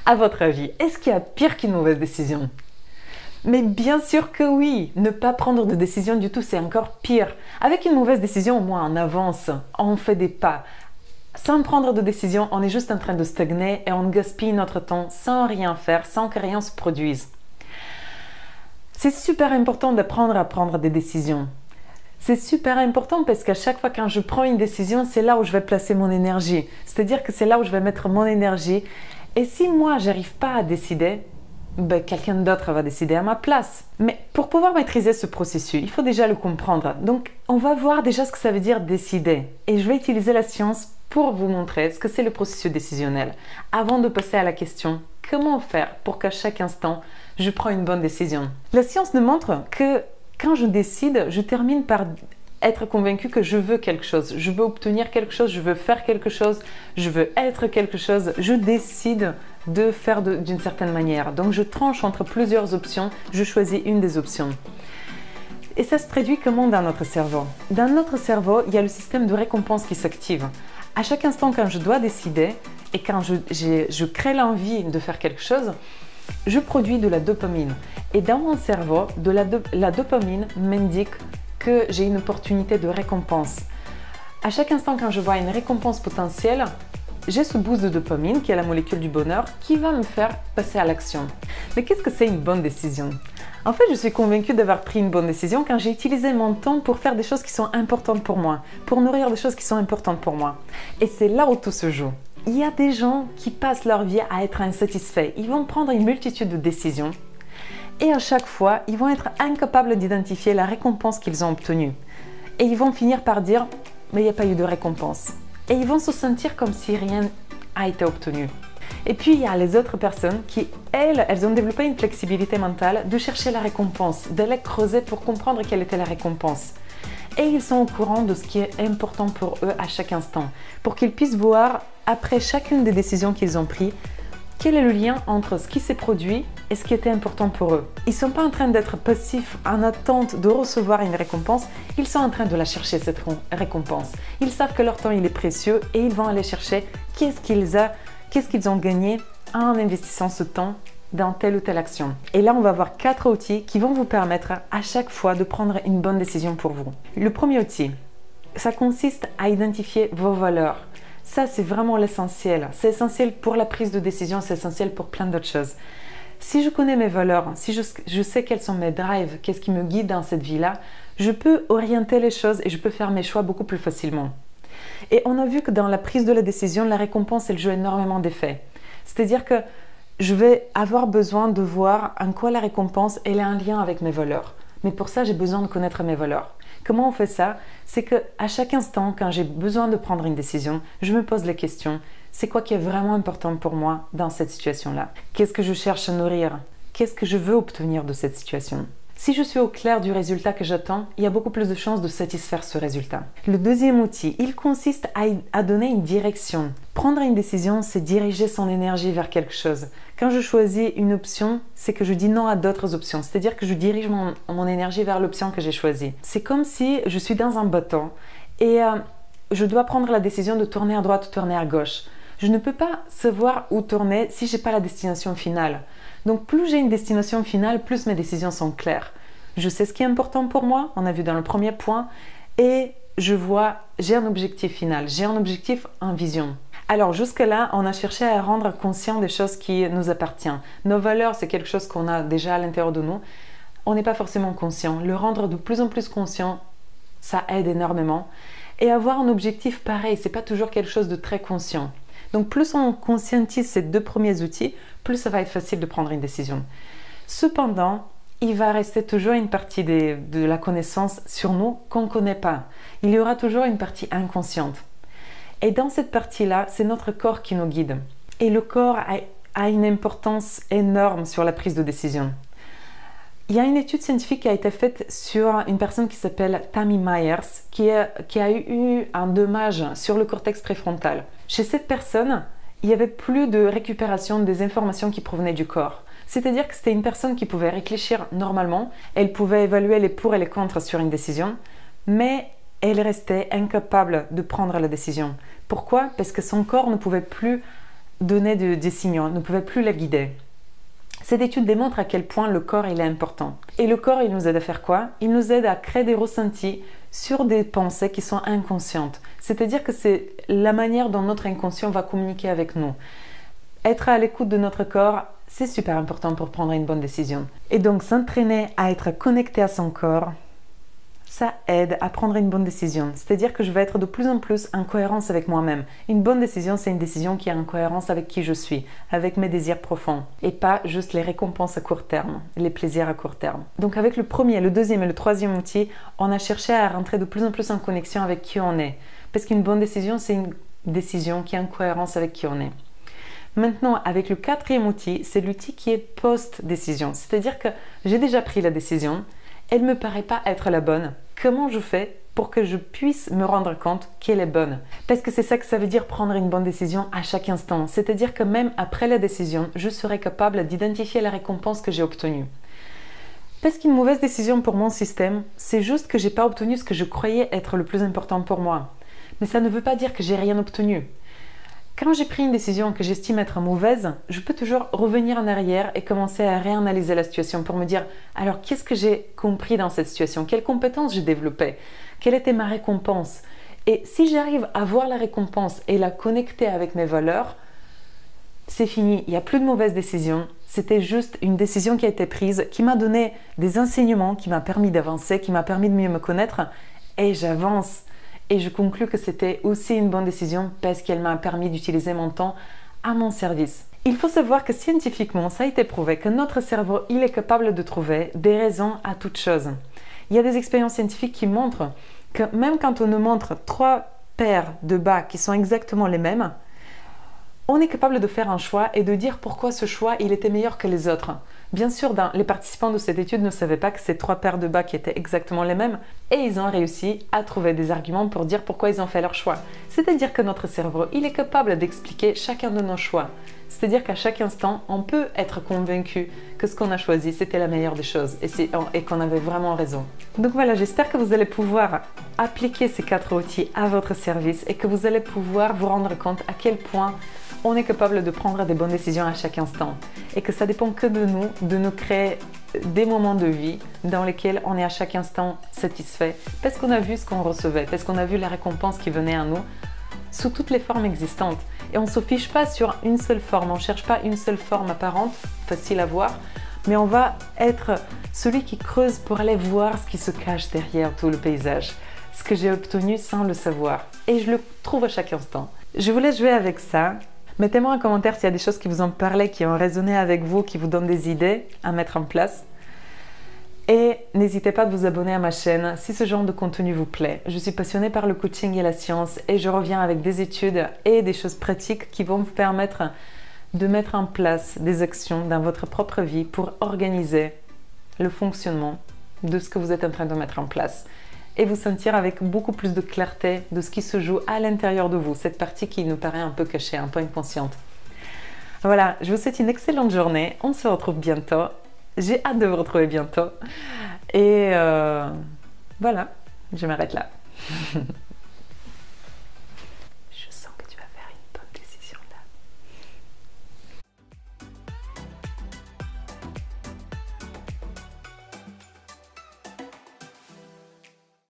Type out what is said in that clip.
À votre avis, est-ce qu'il y a pire qu'une mauvaise décision? Mais bien sûr que oui, ne pas prendre de décision du tout, c'est encore pire. Avec une mauvaise décision, au moins on avance, on fait des pas. Sans prendre de décision, on est juste en train de stagner et on gaspille notre temps sans rien faire, sans que rien se produise. C'est super important d'apprendre à prendre des décisions. C'est super important parce qu'à chaque fois quand je prends une décision, c'est là où je vais placer mon énergie. C'est-à-dire que c'est là où je vais mettre mon énergie. Et si moi, j'arrive pas à décider, quelqu'un d'autre va décider à ma place. Mais pour pouvoir maîtriser ce processus, il faut déjà le comprendre. Donc, on va voir déjà ce que ça veut dire décider. Et je vais utiliser la science pour vous montrer ce que c'est le processus décisionnel. Avant de passer à la question, comment faire pour qu'à chaque instant, je prends une bonne décision? La science nous montre que quand je décide, je termine par être convaincu que je veux quelque chose, je veux obtenir quelque chose, je veux faire quelque chose, je veux être quelque chose. Je décide de faire d'une certaine manière. Donc je tranche entre plusieurs options, je choisis une des options. Et ça se traduit comment dans notre cerveau? Dans notre cerveau, il y a le système de récompense qui s'active. À chaque instant quand je dois décider et quand je crée l'envie de faire quelque chose, je produis de la dopamine. Et dans mon cerveau, la dopamine m'indique que j'ai une opportunité de récompense. À chaque instant quand je vois une récompense potentielle, j'ai ce boost de dopamine qui est la molécule du bonheur qui va me faire passer à l'action. Mais qu'est-ce que c'est une bonne décision? En fait, je suis convaincue d'avoir pris une bonne décision quand j'ai utilisé mon temps pour faire des choses qui sont importantes pour moi, pour nourrir des choses qui sont importantes pour moi. Et c'est là où tout se joue. Il y a des gens qui passent leur vie à être insatisfaits. Ils vont prendre une multitude de décisions et à chaque fois, ils vont être incapables d'identifier la récompense qu'ils ont obtenue. Et ils vont finir par dire « mais il n'y a pas eu de récompense ». Et ils vont se sentir comme si rien n'a été obtenu. Et puis, il y a les autres personnes qui, elles ont développé une flexibilité mentale de chercher la récompense, d'aller creuser pour comprendre quelle était la récompense. Et ils sont au courant de ce qui est important pour eux à chaque instant, pour qu'ils puissent voir, après chacune des décisions qu'ils ont prises, quel est le lien entre ce qui s'est produit et ce qui était important pour eux. Ils ne sont pas en train d'être passifs en attente de recevoir une récompense, ils sont en train de la chercher cette récompense. Ils savent que leur temps il est précieux et ils vont aller chercher qu'est-ce qu'ils ont gagné en investissant ce temps dans telle ou telle action. Et là, on va voir 4 outils qui vont vous permettre à chaque fois de prendre une bonne décision pour vous. Le premier outil, ça consiste à identifier vos valeurs. Ça, c'est vraiment l'essentiel. C'est essentiel pour la prise de décision, c'est essentiel pour plein d'autres choses. Si je connais mes valeurs, si je sais quels sont mes drives, qu'est-ce qui me guide dans cette vie-là, je peux orienter les choses et je peux faire mes choix beaucoup plus facilement. Et on a vu que dans la prise de la décision, la récompense, elle joue énormément d'effets. C'est-à-dire que je vais avoir besoin de voir en quoi la récompense elle est en lien avec mes valeurs. Mais pour ça, j'ai besoin de connaître mes valeurs. Comment on fait ça? C'est qu'à chaque instant, quand j'ai besoin de prendre une décision, je me pose la question, c'est quoi qui est vraiment important pour moi dans cette situation-là? Qu'est-ce que je cherche à nourrir? Qu'est-ce que je veux obtenir de cette situation? Si je suis au clair du résultat que j'attends, il y a beaucoup plus de chances de satisfaire ce résultat. Le deuxième outil, il consiste à donner une direction. Prendre une décision, c'est diriger son énergie vers quelque chose. Quand je choisis une option, c'est que je dis non à d'autres options. C'est-à-dire que je dirige mon énergie vers l'option que j'ai choisie. C'est comme si je suis dans un bateau et je dois prendre la décision de tourner à droite ou tourner à gauche. Je ne peux pas savoir où tourner si je n'ai pas la destination finale. Donc plus j'ai une destination finale, plus mes décisions sont claires. Je sais ce qui est important pour moi, on a vu dans le premier point, et j'ai un objectif final, j'ai un objectif en vision. Alors jusque-là, on a cherché à rendre conscient des choses qui nous appartiennent. Nos valeurs, c'est quelque chose qu'on a déjà à l'intérieur de nous. On n'est pas forcément conscient. Le rendre de plus en plus conscient, ça aide énormément. Et avoir un objectif pareil, c'est pas toujours quelque chose de très conscient. Donc plus on conscientise ces 2 premiers outils, plus ça va être facile de prendre une décision. Cependant, il va rester toujours une partie de la connaissance sur nous qu'on ne connaît pas. Il y aura toujours une partie inconsciente. Et dans cette partie-là, c'est notre corps qui nous guide. Et le corps a une importance énorme sur la prise de décision. Il y a une étude scientifique qui a été faite sur une personne qui s'appelle Tammy Myers, qui a eu un dommage sur le cortex préfrontal. Chez cette personne, il n'y avait plus de récupération des informations qui provenaient du corps. C'est-à-dire que c'était une personne qui pouvait réfléchir normalement, elle pouvait évaluer les pour et les contre sur une décision, mais elle restait incapable de prendre la décision. Pourquoi? Parce que son corps ne pouvait plus donner des signaux, ne pouvait plus la guider. Cette étude démontre à quel point le corps il est important. Et le corps, il nous aide à faire quoi? Il nous aide à créer des ressentis sur des pensées qui sont inconscientes. C'est-à-dire que c'est la manière dont notre inconscient va communiquer avec nous. Être à l'écoute de notre corps, c'est super important pour prendre une bonne décision. Et donc s'entraîner à être connecté à son corps, ça aide à prendre une bonne décision. C'est-à-dire que je vais être de plus en plus en cohérence avec moi-même. Une bonne décision, c'est une décision qui est en cohérence avec qui je suis, avec mes désirs profonds, et pas juste les récompenses à court terme, les plaisirs à court terme. Donc avec le premier, le deuxième et le troisième outil, on a cherché à rentrer de plus en plus en connexion avec qui on est. Parce qu'une bonne décision, c'est une décision qui est en cohérence avec qui on est. Maintenant, avec le quatrième outil, c'est l'outil qui est post-décision. C'est-à-dire que j'ai déjà pris la décision, elle ne me paraît pas être la bonne. Comment je fais pour que je puisse me rendre compte qu'elle est bonne? Parce que c'est ça que ça veut dire prendre une bonne décision à chaque instant. C'est-à-dire que même après la décision, je serai capable d'identifier la récompense que j'ai obtenue. Parce qu'une mauvaise décision pour mon système, c'est juste que j'ai pas obtenu ce que je croyais être le plus important pour moi. Mais ça ne veut pas dire que j'ai rien obtenu. Quand j'ai pris une décision que j'estime être mauvaise, je peux toujours revenir en arrière et commencer à réanalyser la situation pour me dire alors qu'est-ce que j'ai compris dans cette situation? Quelles compétences j'ai développées? Quelle était ma récompense? Et si j'arrive à voir la récompense et la connecter avec mes valeurs, c'est fini, il n'y a plus de mauvaises décisions. C'était juste une décision qui a été prise, qui m'a donné des enseignements, qui m'a permis d'avancer, qui m'a permis de mieux me connaître et j'avance. Et je conclus que c'était aussi une bonne décision parce qu'elle m'a permis d'utiliser mon temps à mon service. Il faut savoir que scientifiquement, ça a été prouvé que notre cerveau, il est capable de trouver des raisons à toute chose. Il y a des expériences scientifiques qui montrent que même quand on nous montre 3 paires de bas qui sont exactement les mêmes, on est capable de faire un choix et de dire pourquoi ce choix il était meilleur que les autres. Bien sûr, les participants de cette étude ne savaient pas que ces 3 paires de bas qui étaient exactement les mêmes et ils ont réussi à trouver des arguments pour dire pourquoi ils ont fait leur choix. C'est-à-dire que notre cerveau, il est capable d'expliquer chacun de nos choix. C'est-à-dire qu'à chaque instant, on peut être convaincu que ce qu'on a choisi, c'était la meilleure des choses et qu'on avait vraiment raison. Donc voilà, j'espère que vous allez pouvoir appliquer ces 4 outils à votre service et que vous allez pouvoir vous rendre compte à quel point on est capable de prendre des bonnes décisions à chaque instant et que ça dépend que de nous créer des moments de vie dans lesquels on est à chaque instant satisfait parce qu'on a vu ce qu'on recevait, parce qu'on a vu la récompense qui venait à nous sous toutes les formes existantes. Et on ne se fiche pas sur une seule forme, on ne cherche pas une seule forme apparente, facile à voir, mais on va être celui qui creuse pour aller voir ce qui se cache derrière tout le paysage, ce que j'ai obtenu sans le savoir. Et je le trouve à chaque instant. Je vous laisse jouer avec ça. Mettez-moi en commentaire s'il y a des choses qui vous ont parlé, qui ont résonné avec vous, qui vous donnent des idées à mettre en place. Et n'hésitez pas à vous abonner à ma chaîne si ce genre de contenu vous plaît. Je suis passionnée par le coaching et la science et je reviens avec des études et des choses pratiques qui vont vous permettre de mettre en place des actions dans votre propre vie pour organiser le fonctionnement de ce que vous êtes en train de mettre en place et vous sentir avec beaucoup plus de clarté de ce qui se joue à l'intérieur de vous, cette partie qui nous paraît un peu cachée, un peu inconsciente. Voilà, je vous souhaite une excellente journée, on se retrouve bientôt, j'ai hâte de vous retrouver bientôt et voilà, je m'arrête là.